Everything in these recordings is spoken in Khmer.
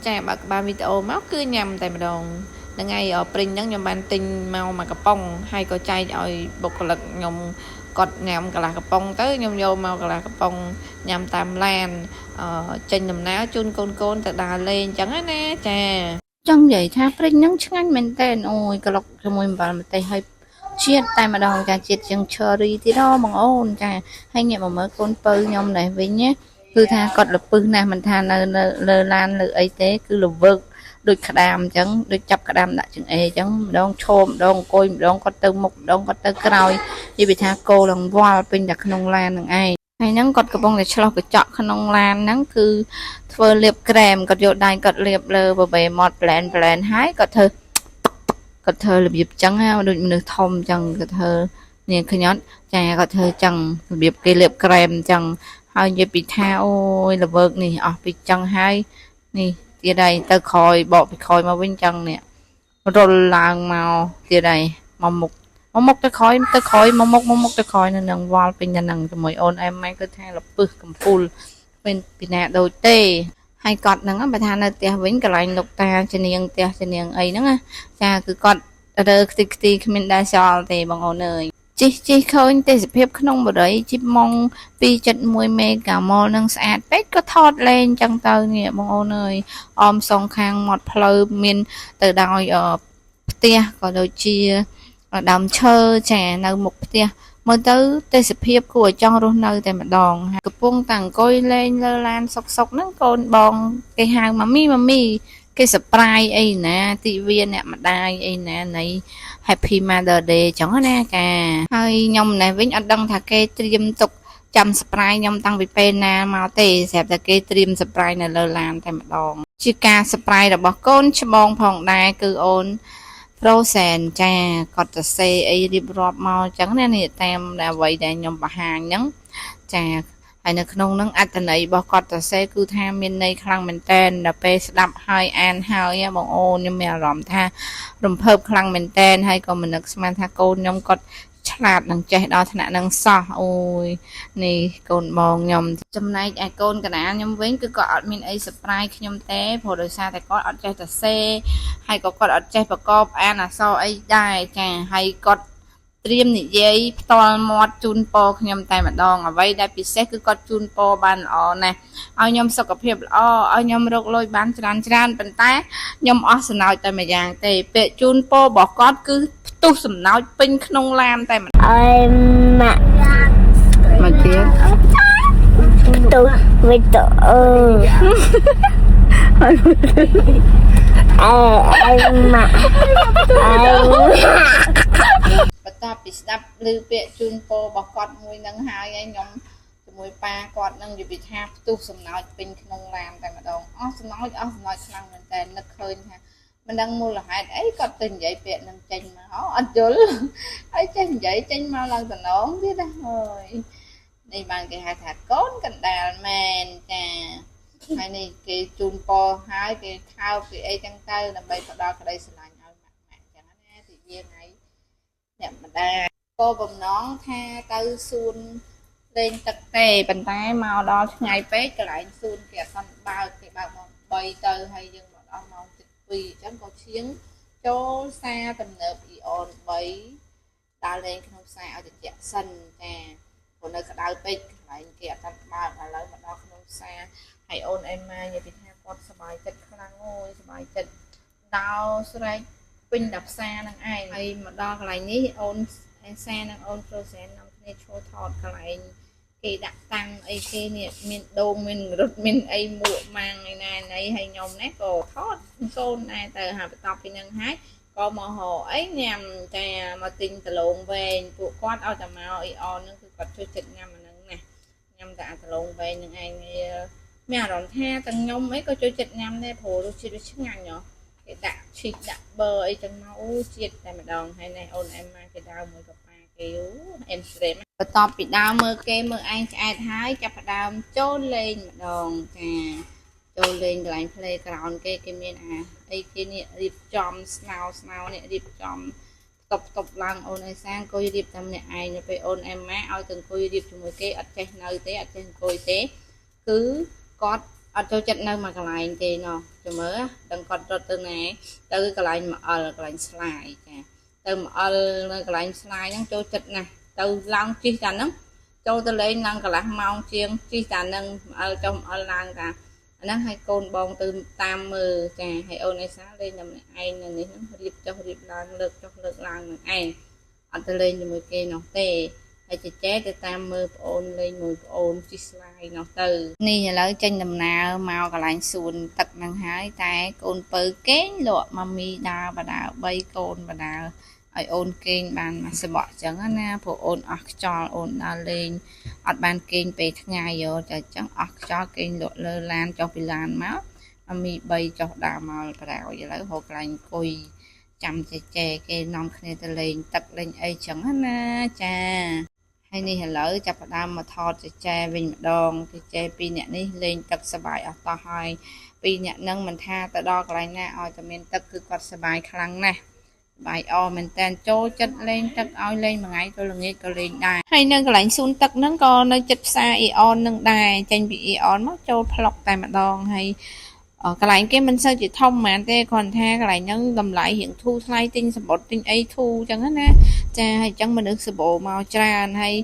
ចាបើក្បាលវីដេអូមកគឺញ៉ាំតែម្ដងថ្ងៃព្រិញហ្នឹងខ្ញុំបានទិញមកមួយកំប៉ុងហើយក៏ចែកឲ្យបុគ្គលិកខ្ញុំគាត់ញ៉ាំកន្លះកំប៉ុងទៅខ្ញុំយកមកកន្លះកំប៉ុងញ៉ាំតាមឡានចេញដំណើរជូនកូនទៅដើរលេងអញ្ចឹងណាចាចង់និយាយថាព្រិញហ្នឹងឆ្ងាញ់មែនតើអូយក្លុកជាមួយអំបិលម្ទេសហើយជាតិតែម្ដងចាជាតិជាង cherry ទៀតបងអូនចាហើយងាកមកមើលកូនពៅខ្ញុំនេះវិញណាគឺថាគាត់លពឹសណាស់មិនថានៅលើឡានលើអីទេគឺល្វើកដូចក្តាមអញ្ចឹងដូចចាប់ក្តាមដាក់ចង្អេរអញ្ចឹងម្ដងឈរម្ដងអង្គុយម្ដងគាត់ទៅមុខម្ដងគាត់ទៅក្រោយនិយាយថាគោលង្វល់ពេញតែក្នុងឡាននឹងឯងហើយហ្នឹងគាត់កំពុងតែឆ្លោះកញ្ចក់ក្នុងឡានហ្នឹងគឺធ្វើលាបក្រែមគាត់យកដៃគាត់លាបលើបបេមាត់ប្លែនហើយគាត់ធ្វើរបៀបចឹងណាដូចមនុស្សធំចឹងគាត់ធ្វើនាងខ្ញុំចាគាត់ធ្វើចឹងរបៀបគេលាបក្រែមចឹងហើយនិយាយពីថាអូយល្វើកនេះអស់ពីចឹងហើយនេះទៀតហើយទៅក្រោយបកពីក្រោយមកវិញចឹងនេះរុលឡើងមកទៀតហើយមកមុខទៅក្រោយមកមុខទៅក្រោយនៅនឹងវល់ពេញទៅនឹងជាមួយអូនអែមម៉ែគឺថាលពឹសកំពូលពេលពីណាដូចទេហើយគាត់ហ្នឹងបើថានៅផ្ទះវិញកន្លែងលោកតាជំនាងផ្ទះជំនាងអីហ្នឹងចាគឺគាត់រើខ្ទេចគ្មានដែរសល់ទេបងអូនអើយជីឃើញទេសភាពក្នុងបរិយជីបម៉ង2.1មេហ្គាម៉ុលនឹងស្អាតពេកក៏ថតលេងចឹងទៅនេះបងអូនអើយអមសងខាងមាត់ផ្លូវមានទៅដោយផ្ទះក៏ដូចជាដើមឈើចានៅមុខផ្ទះមើលទៅទេសភាពគួរឲ្យចង់រស់នៅតែម្ដងកំពុងតែអង្គុយលេងលើឡានសុកហ្នឹងកូនបងគេហៅម៉ាមីគេសប្រៃអីណាទិវាអ្នកម្ដាយអីណានៃ Happy Mother Day ចឹងណាកាហើយខ្ញុំនេះវិញអត់ដឹងថាគេត្រៀមទុកចាំសប្រៃខ្ញុំតាំងពីពេលណាមកទេស្រាប់តែគេត្រៀមសប្រៃនៅលើឡានតែម្ដងជាការសប្រៃរបស់កូនច្បងផងដែរគឺអូនFrozen ចាគាត់ទៅសេអីរៀបរាប់មកចឹងណានេះតាមអ្វីដែលខ្ញុំបង្ហាញហ្នឹងចាហើយនៅក្នុងហ្នឹងអត្ថន័យរបស់គាត់ទៅសេគឺថាមានន័យខ្លាំងមែនតើដល់ពេលស្ដាប់ហើយអានហើយបងអូនខ្ញុំមានអារម្មណ៍ថារំភើបខ្លាំងមែនតើហើយក៏មិននឹកស្មានថាកូនខ្ញុំគាត់ឆ្លាតនឹងចេះដល់ថ្នាក់នឹងសោះអូយនេះកូនបងខ្ញុំចំណែកឯកូនកណាខ្ញុំវិញគឺគាត់អត់មានអីសប្រៃខ្ញុំទេព្រោះដោយសារតែគាត់អត់ចេះទៅសេហើយក៏គាត់អត់ចេះប្រកបអានអក្សរអីដែរចាហើយគាត់ត្រៀមនិយាយផ្ទាល់មាត់ជូនពរខ្ញុំតែម្ដងអ្វីដែលពិសេសគឺគាត់ជូនពរបានល្អណាស់ឲ្យខ្ញុំសុខភាពល្អឲ្យខ្ញុំរកលុយបានច្រើនប៉ុន្តែខ្ញុំអស់សំណោចតែម្យ៉ាងទេពាក្យជូនពររបស់គាត់គឺផ្ទុះសំណោចពេញក្នុងឡានតែម្ដងអើយម៉ាក់មកទៀតទៅវីដេអូអើយម៉ាក់បន្ទាប់ពីស្ដាប់ឮពាក្យជូនពររបស់គាត់មួយនឹងហើយខ្ញុំជាមួយប៉ាគាត់នឹងនិយាយថាផ្ទុះសំណោចពេញក្នុងឡានតែម្ដងអស់សំណោចខ្លាំងមែនតើនឹកឃើញថាមិនដឹងមូលហេតុអីគាត់ទៅនិយាយពាក្យនឹងចេញមកអត់យល់ហើយចេះនិយាយចេញមកឡើងតំណងទៀតណាអើយនេះបានគេហៅថាកូនកណ្ដាលមែនចាហើយនេះគេជូនពរហើយគេថើបគេអីចឹងទៅដើម្បីផ្ដល់ក្តីស្រឡាញ់ឲ្យម៉ាក់ចឹងណាទីវាថ្ងៃអ្នកម្ដាយក៏បំណងថាទៅសួនលេងទឹកទេប៉ុន្តែមកដល់ថ្ងៃពេកកន្លែងសួនគេអត់ទាន់បើកគេបើកម៉ោង3ទៅហើយយើងមកដល់ម៉ោង7អញ្ចឹងក៏ឈៀងចូលផ្សារទំនើប Eon 3ដើរលេងក្នុងផ្សារឲ្យត្រជាក់សិនចាព្រោះនៅក្តៅពេកកន្លែងគេអត់ទាន់បើកឥឡូវមកដល់ក្នុងផ្សារហើយអូនអេម៉ានិយាយពីថាគាត់សប្បាយចិត្តខ្លាំងអូយសប្បាយចិត្តដោស្រែកពេញដល់ផ្សារហ្នឹងឯងហើយមកដល់កន្លែងនេះអូនអេសានិងអូន Frozen នាំគ្នាឈរថតកន្លែងគេដាក់តាំងអីគេនេះមានដូងមានរត់មានអីមួកម៉ាំងឯណាណីហើយខ្ញុំនេះក៏ថតកូនដែរទៅហើយបន្ទាប់ពីហ្នឹងហើយក៏មកហៅអីញ៉ាំតែមកទិញដលងវែងពួកគាត់ឲ្យតែមកអ៊ីអនហ្នឹងគឺគាត់ជួយចិត្តញ៉ាំអាហ្នឹងណាញ៉ាំតែអាដលងវែងហ្នឹងឯងមានអារម្មណ៍ថាទាំងខ្ញុំអីក៏ជួយចិត្តញ៉ាំដែរព្រោះរសជាតិវាឆ្ងាញ់ហ៎គេដាក់ឈីកដាក់ប៊ឺអីចឹងមកអូជាតិតែម្ដងហើយនេះអូនអេម៉ាគេដើរមួយកប៉ាគេអេមស្រេមបន្ទាប់ពីដើរមើលគេមើលឯងឆ្អែតហើយចាប់ផ្ដើមចូលលេងម្ដងចាចូលលេងកន្លែង playground គេមានអីគេនេះរៀបចំស្នោនេះរៀបចំតបឡើងអូនអេសាអង្គុយរៀបតែម្នាក់ឯងទៅពេលអូនអេម៉ាឲ្យទៅអង្គុយរៀបជាមួយគេអត់ចេះនៅទេអត់ចេះអង្គុយទេគឺគាត់ ở chỗ chất nơi mà cái lại thì nó cho mới đừng còn cho từ này từ cái lại mà ở cái lại slide từ mà ở cái lại slide nó chỗ chất này từ long chi cả nó cho tôi lấy năng cái lại mong chiên chi cả năng ở trong ở làng cả nó hay côn bông từ tam mờ trà hay ôn này sáng lên nhầm anh này nó điệp cho điệp làng lực cho lực làng anh anh tôi lên cho một cây nó tê hay chỉ chết để tam mơ ôn lên một ôn chi slide nó từ ni là lấy trên đầm nào màu cái lạnh xuân tật năng hái tay côn bự kén lụa mà mi đào và đào bay côn và đào ai ôn kênh bàn mà sẽ bỏ chẳng á phụ ôn ọc cho ôn đào lên ọt bàn kênh về ngày rồi cho chẳng ọc cho kênh lụa lơ lan cho bị lan máu mà mi bay cho đào màu và đào vậy lấy hộp lạnh cùi chăm chè cái nòng này lên tật lên ấy chẳng á cha hayนี่เหรอจับดามมาทอดแจវិញម្ដងគេแจពីអ្នកនេះលេងទឹកសបាយអត់តោះហើយពីអ្នកនឹងមិនថាទៅដល់កន្លែងណាឲ្យតែមានទឹកគឺគាត់សបាយខ្លាំងណាស់បាយអមែនតែនចូលចិត្តលេងទឹកឲ្យលេងមួយថ្ងៃទៅល្ងាចក៏លេងដែរហើយនៅកន្លែងសួនទឹកហ្នឹងក៏នៅចិត្តផ្សារអ៊ីអននឹងដែរចេញពីអ៊ីអនមកចូលផ្លុកតែម្ដងហើយកន្លែងគេមិនសូវជាធំហ្មងទេគ្រាន់ថាកន្លែងហ្នឹងតម្លៃរៀងធូរថ្លៃទិញសម្បត្តិទិញអីធូរអញ្ចឹងណាចាហើយអញ្ចឹងមនុស្សសបោមកច្រើនហើយ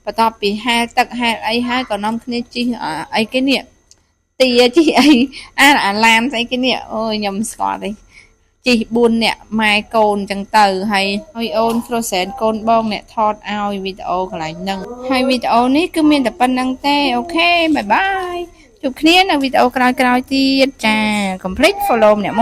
បន្ទាប់ពីហែលទឹកហែលអីហើយក៏នាំគ្នាជិះអីគេនេះទាជិះអីអាឡានស្អីគេនេះអូយខ្ញុំស្គាល់ទេជិះ4នាក់ម៉ែកូនអញ្ចឹងទៅហើយអូនប្រូសែនកូនបងអ្នកថតឲ្យវីដេអូកន្លែងហ្នឹងហើយវីដេអូនេះគឺមានតែប៉ុណ្្នឹងទេអូខេបាយបាយជួបគ្នានៅវីដេអូក្រោយៗទៀតចា complete follow ម្នាក់